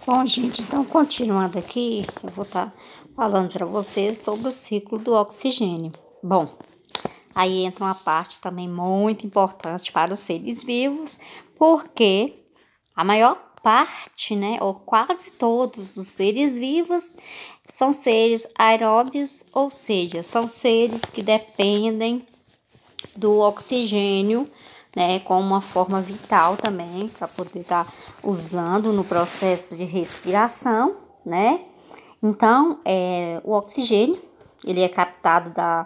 Bom, gente, então continuando aqui, eu vou estar falando para vocês sobre o ciclo do oxigênio. Bom, aí entra uma parte também muito importante para os seres vivos, porque a maior parte, né, ou quase todos os seres vivos são seres aeróbios, ou seja, são seres que dependem do oxigênio, né, como uma forma vital também, para poder estar usando no processo de respiração, né? Então, o oxigênio, ele é captado da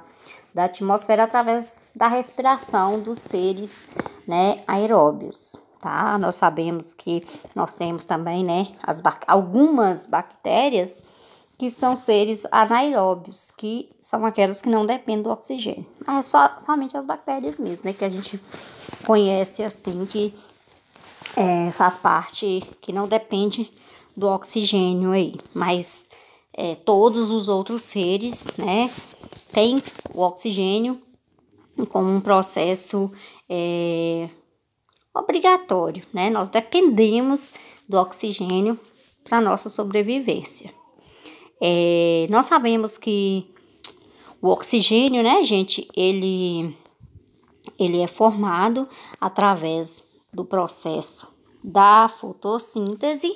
atmosfera através da respiração dos seres, né, aeróbios, tá? Nós sabemos que nós temos também, né, algumas bactérias que são seres anaeróbios, que são aquelas que não dependem do oxigênio. Mas somente as bactérias mesmo, né, que a gente conhece assim, que faz parte, que não depende do oxigênio aí. Mas todos os outros seres, né, têm o oxigênio como um processo obrigatório, né? Nós dependemos do oxigênio para nossa sobrevivência. Nós sabemos que o oxigênio, né, gente, ele é formado através do processo da fotossíntese,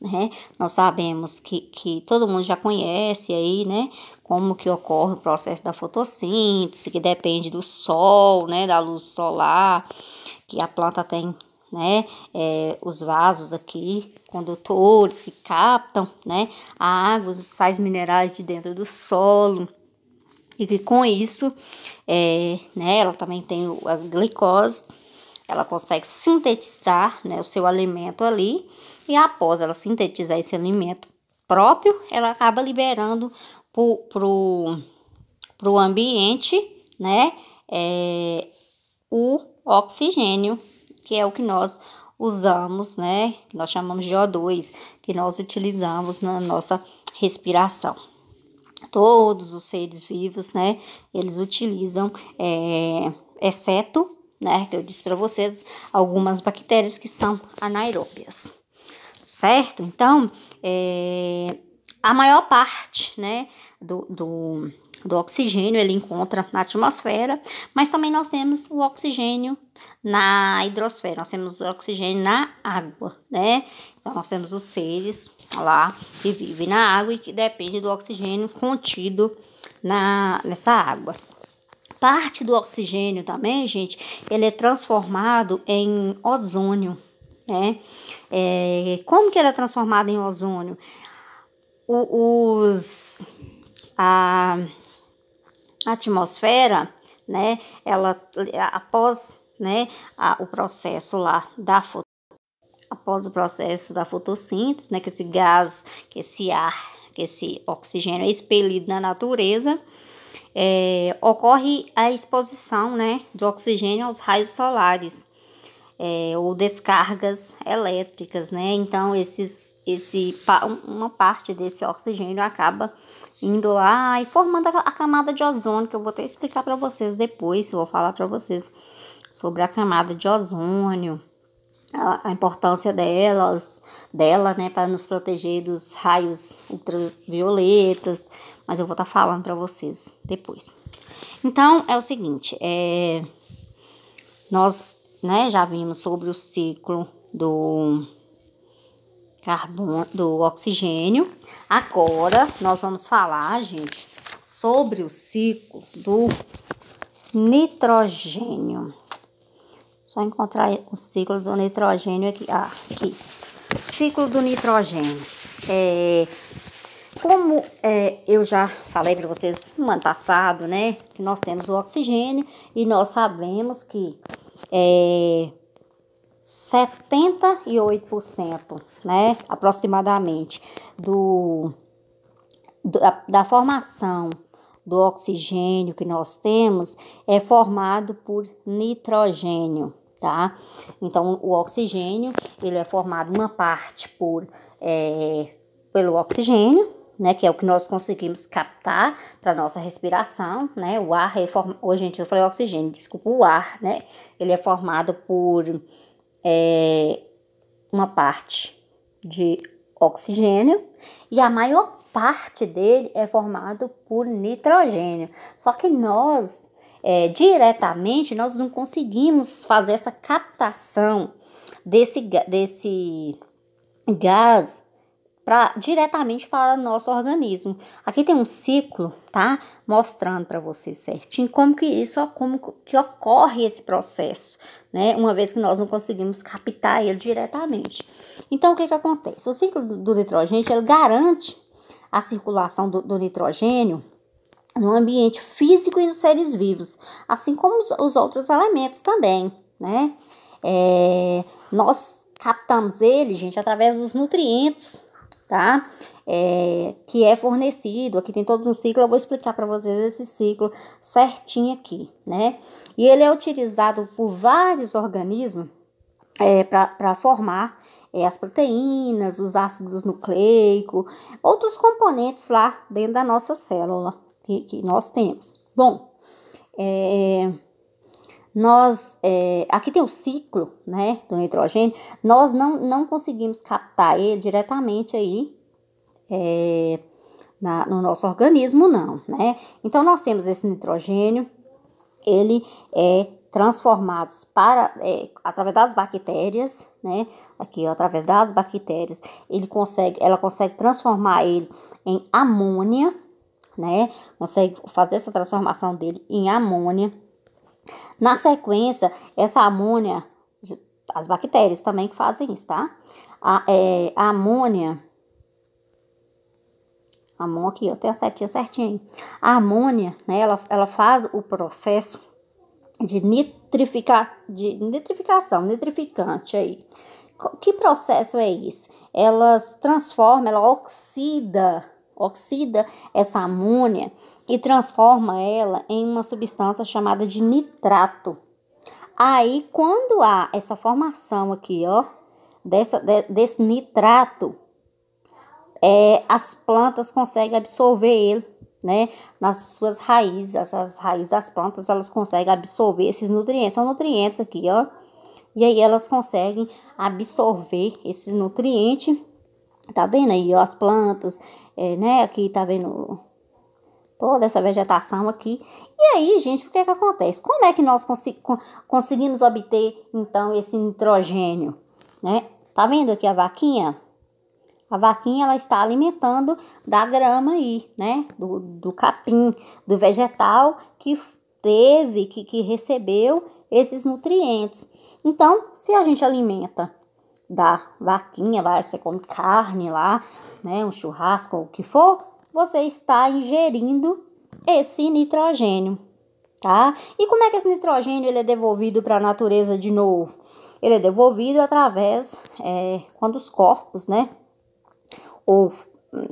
né? Nós sabemos que todo mundo já conhece aí, né, como que ocorre o processo da fotossíntese, que depende do sol, né, da luz solar, que a planta tem, né, os vasos aqui, condutores que captam, né, a água, os sais minerais de dentro do solo, e que com isso, né, ela também tem a glicose, ela consegue sintetizar, né, o seu alimento ali, e após ela sintetizar esse alimento próprio, ela acaba liberando pro ambiente, né, o oxigênio, que é o que nós usamos, né, que nós chamamos de O2, que nós utilizamos na nossa respiração. Todos os seres vivos, né, eles utilizam, exceto, né, que eu disse para vocês, algumas bactérias que são anaeróbias, certo? Então, a maior parte, né, do oxigênio ele encontra na atmosfera, mas também nós temos o oxigênio na hidrosfera, nós temos o oxigênio na água, né? Então, nós temos os seres lá que vivem na água e que dependem do oxigênio contido nessa água. Parte do oxigênio também, gente, ele é transformado em ozônio, né? Como que ele é transformado em ozônio? A atmosfera, né, ela após, né, o processo lá após o processo da fotossíntese, né, que esse gás, que esse ar, que esse oxigênio é expelido na natureza, ocorre a exposição, né, de oxigênio aos raios solares, ou descargas elétricas, né? Então, uma parte desse oxigênio acaba indo lá e formando a camada de ozônio, que eu vou até explicar para vocês depois, eu vou falar para vocês sobre a camada de ozônio, a importância dela, né, para nos proteger dos raios ultravioletas, mas eu vou estar falando para vocês depois. Então, é o seguinte, nós, né, já vimos sobre o ciclo do oxigênio. Agora, nós vamos falar, gente, sobre o ciclo do nitrogênio. Só encontrar o ciclo do nitrogênio aqui. Aqui. Ciclo do nitrogênio. Como eu já falei para vocês no ano passado, né, que nós temos o oxigênio e nós sabemos que 78%, né, aproximadamente, da formação do oxigênio que nós temos é formado por nitrogênio, tá? Então, o oxigênio, ele é formado uma parte pelo oxigênio, né, que é o que nós conseguimos captar para nossa respiração, né? O ar gente, eu falei oxigênio, desculpa, o ar, né? Ele é formado por uma parte de oxigênio e a maior parte dele é formado por nitrogênio. Só que nós, diretamente, nós não conseguimos fazer essa captação desse gás diretamente para o nosso organismo. Aqui tem um ciclo, tá? Mostrando para vocês certinho como que ocorre esse processo, né? Uma vez que nós não conseguimos captar ele diretamente. Então, o que acontece? O ciclo do nitrogênio, ele garante a circulação do nitrogênio no ambiente físico e nos seres vivos, assim como os outros elementos também, né? Nós captamos ele, gente, através dos nutrientes, tá? Que é fornecido, aqui tem todo um ciclo, eu vou explicar para vocês esse ciclo certinho aqui, né? E ele é utilizado por vários organismos para formar as proteínas, os ácidos nucleicos, outros componentes lá dentro da nossa célula que nós temos. Bom, aqui tem o ciclo, né, do nitrogênio. Nós não conseguimos captar ele diretamente aí no nosso organismo, não, né? Então, nós temos esse nitrogênio, ele é transformado através das bactérias, né? Aqui, ó, através das bactérias, ela consegue transformar ele em amônia, né? Consegue fazer essa transformação dele em amônia. Na sequência, essa amônia, as bactérias também que fazem isso, tá? A amônia, aqui, eu tenho a setinha certinho. A amônia, né, ela faz o processo de nitrificação, nitrificante aí. Que processo é isso? Ela oxida essa amônia e transforma ela em uma substância chamada de nitrato. Aí, quando há essa formação aqui, ó, desse nitrato, as plantas conseguem absorver ele, né, nas suas raízes. As raízes das plantas, elas conseguem absorver esses nutrientes. São nutrientes aqui, ó. E aí elas conseguem absorver esses nutrientes. Tá vendo aí, ó, as plantas, né? Aqui tá vendo toda essa vegetação aqui. E aí, gente, o que acontece? Como é que nós conseguimos obter, então, esse nitrogênio, né? Tá vendo aqui a vaquinha? A vaquinha, ela está alimentando da grama aí, né? Do capim, do vegetal que recebeu esses nutrientes. Então, se a gente alimenta da vaquinha, você come carne lá, né? Um churrasco ou o que for, você está ingerindo esse nitrogênio, tá? E como é que esse nitrogênio ele é devolvido para a natureza de novo? Ele é devolvido através, quando os corpos, né? Ou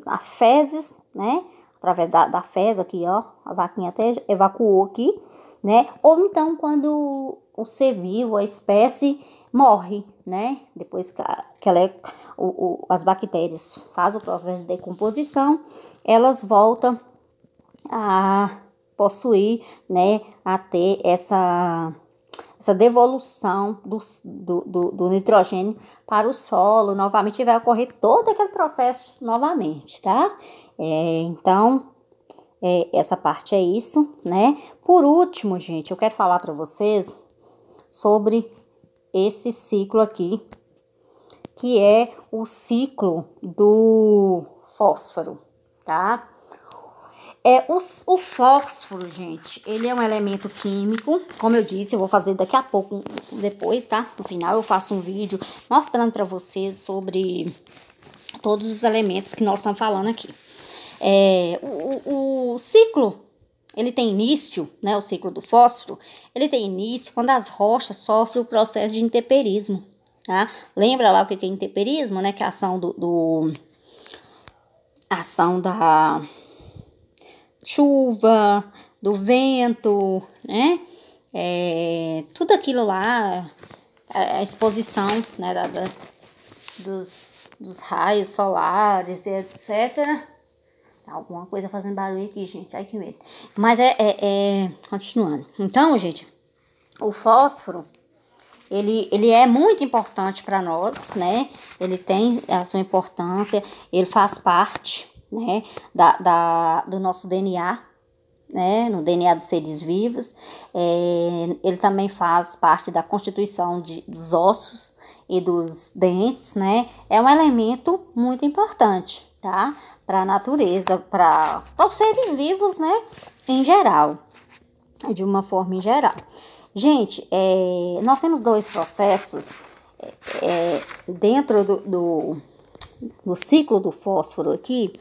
a fezes, né? Através da fezes aqui, ó. A vaquinha até evacuou aqui, né? Ou então quando o ser vivo, a espécie, morre, né? Depois que as bactérias fazem o processo de decomposição, elas voltam a possuir, né? A ter essa devolução do nitrogênio para o solo novamente, vai ocorrer todo aquele processo novamente, tá? Então, essa parte é isso, né? Por último, gente, eu quero falar para vocês sobre esse ciclo aqui, que é o ciclo do fósforo, tá? O fósforo, gente, ele é um elemento químico, como eu disse, eu vou fazer daqui a pouco, depois, tá? No final eu faço um vídeo mostrando para vocês sobre todos os elementos que nós estamos falando aqui. O ciclo, ele tem início, né? O ciclo do fósforo, ele tem início quando as rochas sofrem o processo de intemperismo, tá? Lembra lá o que é intemperismo, né? Que é a ação ação da chuva, do vento, né? Tudo aquilo lá, a exposição, né, dos raios solares, etc. Alguma coisa fazendo barulho aqui, gente. Ai, que medo. Mas continuando. Então, gente, o fósforo, ele é muito importante para nós, né? Ele tem a sua importância, ele faz parte, né, do nosso DNA, né, no DNA dos seres vivos. Ele também faz parte da constituição dos ossos e dos dentes, né? É um elemento muito importante, tá? Para a natureza, para os seres vivos, né? Em geral, de uma forma em geral. Gente, nós temos dois processos dentro do ciclo do fósforo aqui,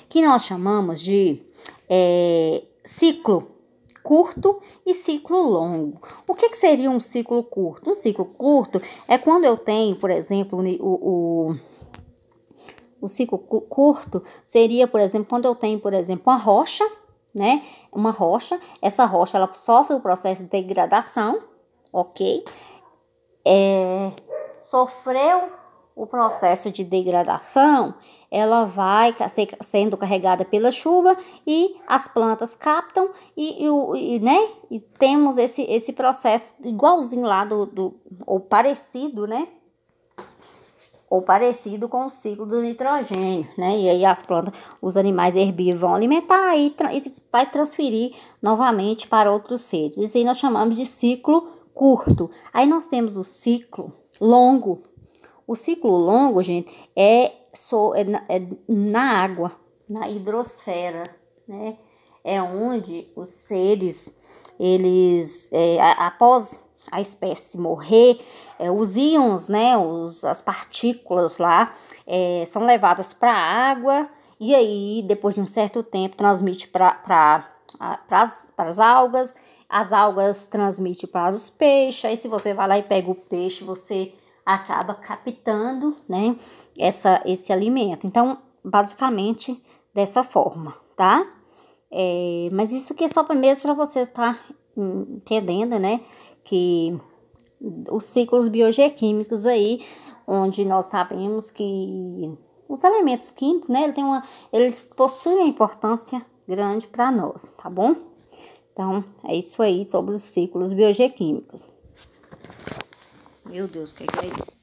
que nós chamamos de ciclo curto e ciclo longo. O que seria um ciclo curto? Um ciclo curto é quando eu tenho, por exemplo, o ciclo curto seria, por exemplo, quando eu tenho, por exemplo, uma rocha, né? Uma rocha, essa rocha ela sofre o processo de degradação, ok? Sofreu o processo de degradação, ela vai sendo carregada pela chuva e as plantas captam né? E temos esse processo igualzinho lá ou parecido, né? Ou parecido com o ciclo do nitrogênio, né? E aí as plantas, os animais herbívoros vão alimentar e vai transferir novamente para outros seres. Isso aí nós chamamos de ciclo curto. Aí nós temos o ciclo longo. O ciclo longo, gente, é na água, na hidrosfera, né? É onde os seres, eles, após a espécie morrer, os íons, né, as partículas lá, são levadas para a água e aí, depois de um certo tempo, transmite para as algas, as algas transmitem para os peixes, aí se você vai lá e pega o peixe, você acaba captando, né, esse alimento. Então, basicamente, dessa forma, tá? Mas isso aqui é só mesmo para você estar entendendo, né, que os ciclos biogeoquímicos aí, onde nós sabemos que os elementos químicos, né, eles possuem uma importância grande para nós, tá bom? Então, é isso aí sobre os ciclos biogeoquímicos. Meu Deus, o que é isso?